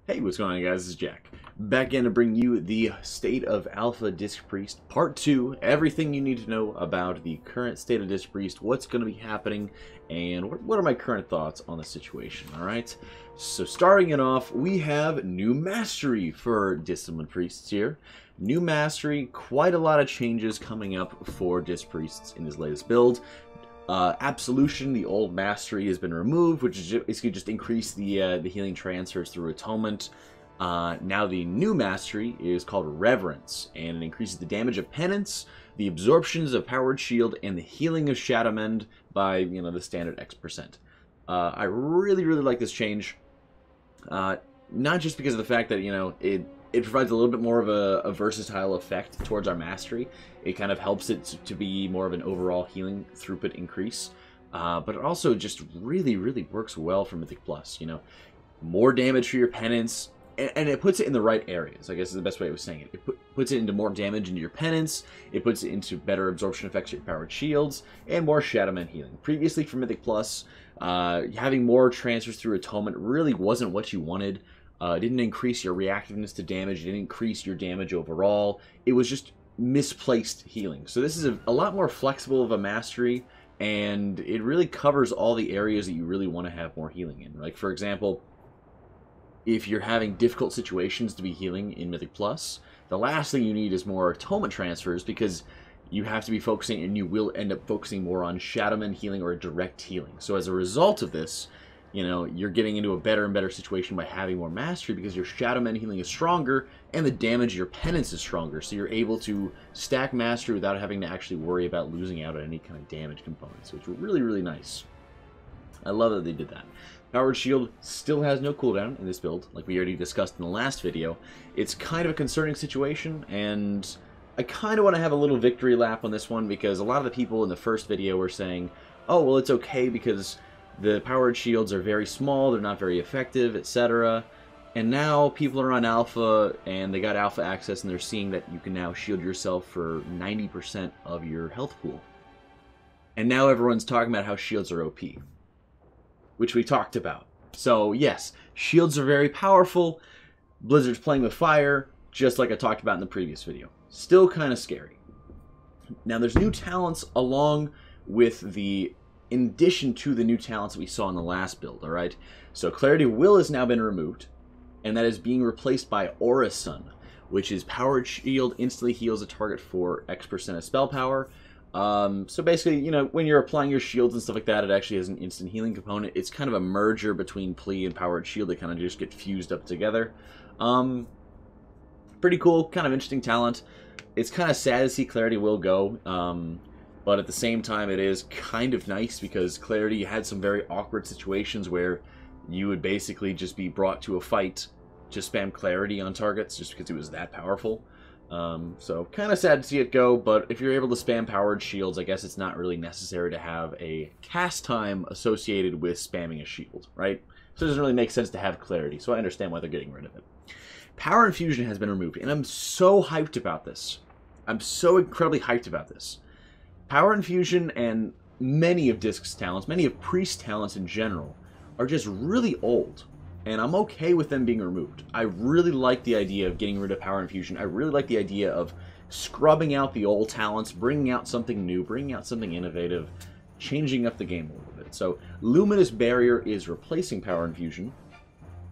Hey, what's going on, guys? This is Jack. Back in to bring you the State of Alpha Disc Priest Part 2. Everything you need to know about the current state of Disc Priest, what's going to be happening, and what are my current thoughts on the situation, alright? So starting it off, we have new mastery for Discipline Priests here. New mastery, quite a lot of changes coming up for Disc Priests in this latest build. Absolution, the old mastery, has been removed, which is basically just increase the healing transfers through Atonement. Now the new mastery is called Reverence, and it increases the damage of Penance, the absorptions of Powered Shield, and the healing of Shadowmend by, the standard X%. I really like this change. Not just because of the fact that, it provides a little bit more of a versatile effect towards our mastery. It kind of helps it to be more of an overall healing throughput increase. But it also just really works well for Mythic Plus. More damage for your Penance, and it puts it in the right areas, I guess is the best way of saying it. It puts it into more damage into your Penance, it puts it into better absorption effects of your Powered Shields, and more Shadowmend healing. Previously for Mythic Plus, having more transfers through Atonement really wasn't what you wanted. It didn't increase your reactiveness to damage, it didn't increase your damage overall. It was just misplaced healing. So this is a lot more flexible of a mastery, and it really covers all the areas that you really want to have more healing in. Like, for example, if you're having difficult situations to be healing in Mythic Plus, the last thing you need is more Atonement transfers, because you have to be focusing, and you will end up focusing more on Shadowmend healing or direct healing. So as a result of this, you're getting into a better and better situation by having more mastery, because your Shadowmend healing is stronger and the damage of your Penance is stronger. So you're able to stack mastery without having to actually worry about losing out on any kind of damage component. So it's really nice. I love that they did that. Powered Shield still has no cooldown in this build, like we already discussed in the last video. It's kind of a concerning situation, and I kind of want to have a little victory lap on this one, because a lot of the people in the first video were saying, oh, well, it's okay because the Powered Shields are very small, they're not very effective, etc. And now people are on Alpha, and they got Alpha access, and they're seeing that you can now shield yourself for 90% of your health pool. And now everyone's talking about how shields are OP, which we talked about. So yes, shields are very powerful. Blizzard's playing with fire, just like I talked about in the previous video. Still kind of scary. Now there's new talents along with in addition to the new talents that we saw in the last build, alright? So Clarity Will has now been removed, and that is being replaced by Aura Sun, which is Powered Shield instantly heals a target for X% of spell power. So basically, when you're applying your shields and stuff like that, it actually has an instant healing component. It's kind of a merger between Plea and Powered Shield. They kind of just get fused up together. Pretty cool, kind of interesting talent. It's kind of sad to see Clarity Will go, but at the same time, it is kind of nice, because Clarity had some very awkward situations where you would basically just be brought to a fight to spam Clarity on targets just because it was that powerful. So kind of sad to see it go, but if you're able to spam Powered Shields, I guess it's not really necessary to have a cast time associated with spamming a shield, right? So it doesn't really make sense to have Clarity, so I understand why they're getting rid of it. Power Infusion has been removed, and I'm so hyped about this. I'm so incredibly hyped about this. Power Infusion and many of Disc's talents, many of Priest's talents in general, are just really old, and I'm okay with them being removed. I really like the idea of getting rid of Power Infusion. I really like the idea of scrubbing out the old talents, bringing out something new, bringing out something innovative, changing up the game a little bit. So Luminous Barrier is replacing Power Infusion,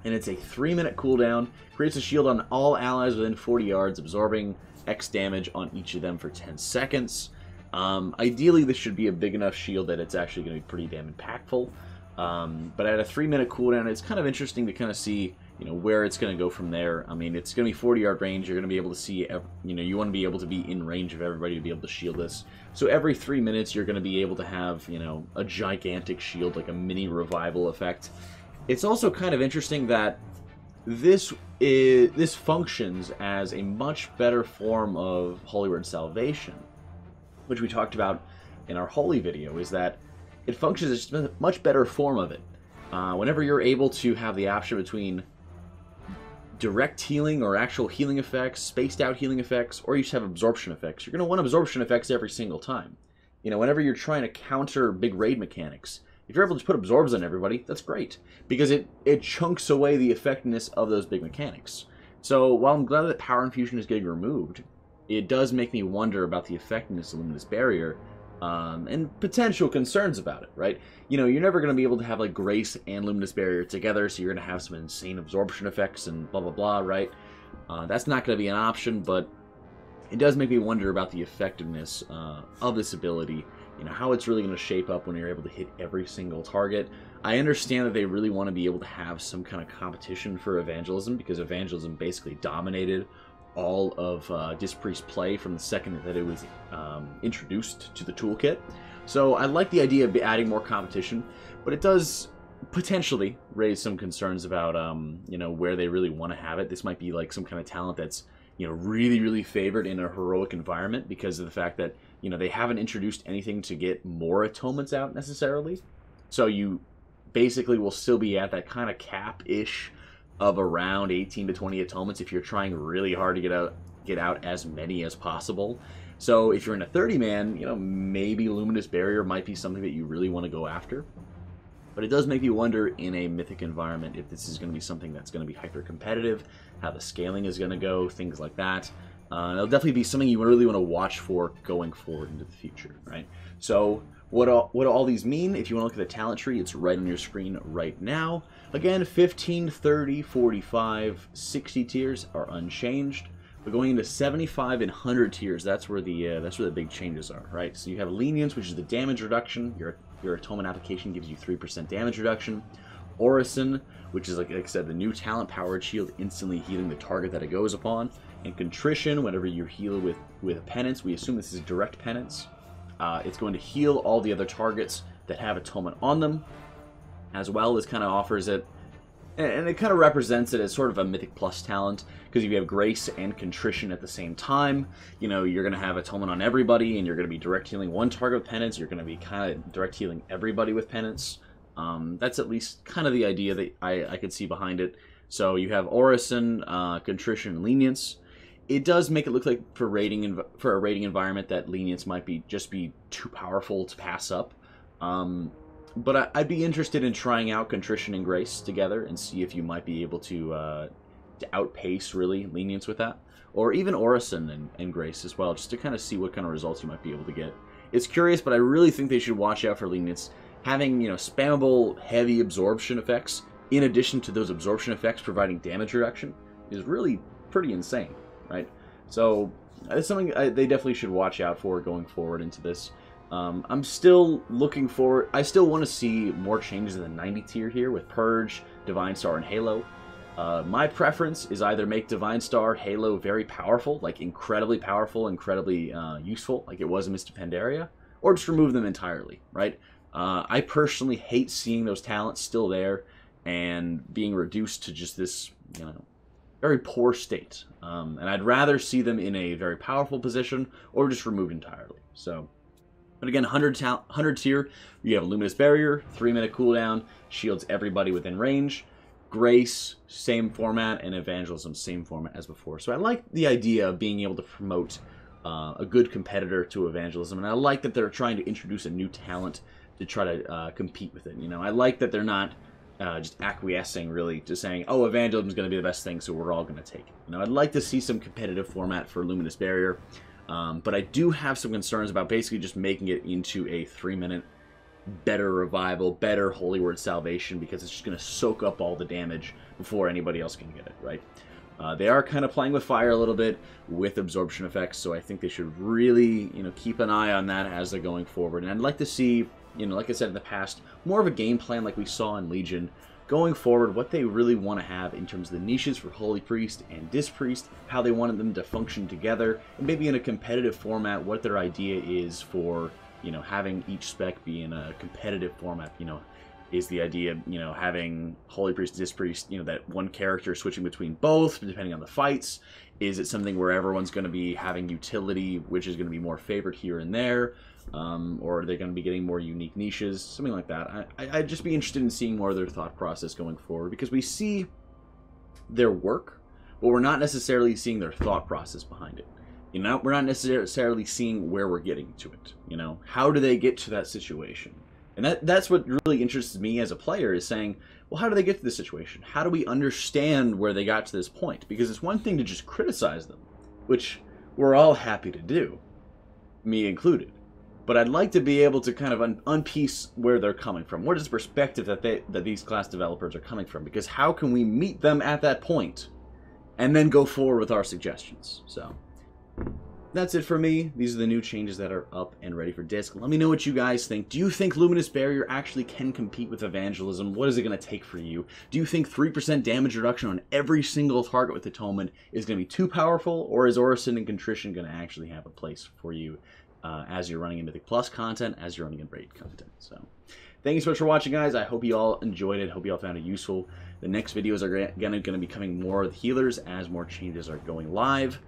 and it's a 3-minute cooldown, creates a shield on all allies within 40 yards, absorbing X damage on each of them for 10 seconds. Ideally, this should be a big enough shield that it's actually going to be pretty damn impactful. But at a 3-minute cooldown, it's kind of interesting to kind of see, where it's going to go from there. I mean, it's going to be 40-yard range. You're going to be able to see, you want to be able to be in range of everybody to be able to shield this. So every 3 minutes, you're going to be able to have, a gigantic shield, like a mini revival effect. It's also kind of interesting that this functions as a much better form of Holy Word Salvation, which we talked about in our Holy video, is that it functions as a much better form of it. Whenever you're able to have the option between direct healing or actual healing effects, spaced out healing effects, or you just have absorption effects, you're going to want absorption effects every single time. Whenever you're trying to counter big raid mechanics, If you're able to put absorbs on everybody, that's great, because it chunks away the effectiveness of those big mechanics. So while I'm glad that power infusion is getting removed, it does make me wonder about the effectiveness of Luminous Barrier, and potential concerns about it, right? You know, you're never going to be able to have like Grace and Luminous Barrier together, so you're going to have some insane absorption effects and blah blah blah, right? That's not going to be an option, but it does make me wonder about the effectiveness of this ability. You know, how it's really going to shape up when you're able to hit every single target. I understand that they really want to be able to have some kind of competition for Evangelism, because Evangelism basically dominated all of Disc Priest play from the second that it was introduced to the toolkit. So I like the idea of adding more competition, but it does potentially raise some concerns about you know, where they really want to have it. This might be like some kind of talent that's, you know, really, really favored in a heroic environment because of the fact that, you know, they haven't introduced anything to get more atonements out necessarily. So you basically will still be at that kind of cap-ish of around 18 to 20 atonements if you're trying really hard to get out as many as possible. So if you're in a 30-man, you know, maybe Luminous Barrier might be something that you really want to go after. But it does make you wonder in a mythic environment if this is going to be something that's going to be hyper-competitive, how the scaling is going to go, things like that. It'll definitely be something you really want to watch for going forward into the future, right? So what do all these mean? If you want to look at the talent tree, it's right on your screen right now. Again, 15, 30, 45, 60 tiers are unchanged. But going into 75 and 100 tiers, that's where the big changes are, right? So you have Lenience, which is the damage reduction. Your atonement application gives you 3% damage reduction. Orison, which is, like I said, the new talent powered shield, instantly healing the target that it goes upon. And Contrition, whenever you heal with a penance, we assume this is direct penance. It's going to heal all the other targets that have atonement on them, as well as kind of offers it, and it kind of represents it as sort of a Mythic Plus talent, because if you have Grace and Contrition at the same time, you know, you're going to have atonement on everybody, and you're going to be direct healing one target with penance, you're going to be kind of direct healing everybody with penance. That's at least kind of the idea that I could see behind it. So you have Orison, Contrition, and Lenience. It does make it look like for a rating environment that Lenience might be too powerful to pass up. But I'd be interested in trying out Contrition and Grace together and see if you might be able to outpace, really, Lenience with that. Or even Orison and Grace as well, just to kind of see what kind of results you might be able to get. It's curious, but I really think they should watch out for Lenience. Having, you know, spammable, heavy absorption effects, in addition to those absorption effects providing damage reduction, is really pretty insane, right? So it's something they definitely should watch out for going forward into this. I'm still looking forward. I still want to see more changes in the 90 tier here with Purge, Divine Star, and Halo. My preference is either make Divine Star, Halo very powerful, like incredibly powerful, incredibly useful, like it was in Mist of Pandaria, or just remove them entirely, right? I personally hate seeing those talents still there and being reduced to just this, you know, very poor state. And I'd rather see them in a very powerful position or just removed entirely. So, but again, 100 tier, you have Luminous Barrier, 3-minute cooldown, shields everybody within range. Grace, same format, and Evangelism, same format as before. So I like the idea of being able to promote a good competitor to Evangelism, and I like that they're trying to introduce a new talent to try to compete with it. You know, I like that they're not just acquiescing, really, to saying, oh, Evangelism is going to be the best thing, so we're all going to take it. You know, I'd like to see some competitive format for Luminous Barrier, but I do have some concerns about basically just making it into a 3-minute better revival, better Holy Word Salvation, because it's just going to soak up all the damage before anybody else can get it, right? They are kind of playing with fire a little bit with absorption effects, so I think they should really, you know, keep an eye on that as they're going forward. And I'd like to see, you know, like I said in the past, more of a game plan like we saw in Legion, going forward, what they really want to have in terms of the niches for Holy Priest and Disc Priest, how they wanted them to function together, and maybe in a competitive format, what their idea is for, you know, having each spec be in a competitive format. You know, is the idea, you know, having Holy Priest, Disc Priest, you know, that one character switching between both, depending on the fights? Is it something where everyone's going to be having utility, which is going to be more favored here and there? Or are they going to be getting more unique niches? Something like that. I'd just be interested in seeing more of their thought process going forward, because we see their work, but we're not necessarily seeing their thought process behind it. You know, we're not necessarily seeing where we're getting to it. You know, how do they get to that situation? And that's what really interests me as a player, is saying, well, how do they get to this situation? How do we understand where they got to this point? Because it's one thing to just criticize them, which we're all happy to do, me included. But I'd like to be able to kind of unpiece where they're coming from. What is the perspective that these class developers are coming from? Because how can we meet them at that point and then go forward with our suggestions? So that's it for me. These are the new changes that are up and ready for disc. Let me know what you guys think. Do you think Luminous Barrier actually can compete with Evangelism? What is it going to take for you? Do you think 3% damage reduction on every single target with Atonement is going to be too powerful? Or is Orison and Contrition going to actually have a place for you as you're running in Mythic Plus content, as you're running in Raid content? So thank you so much for watching, guys. I hope you all enjoyed it. Hope you all found it useful. The next videos are going to be coming more with healers as more changes are going live.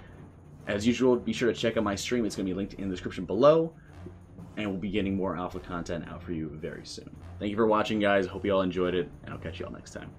As usual, be sure to check out my stream. It's going to be linked in the description below. And we'll be getting more alpha content out for you very soon. Thank you for watching, guys. Hope you all enjoyed it, and I'll catch you all next time.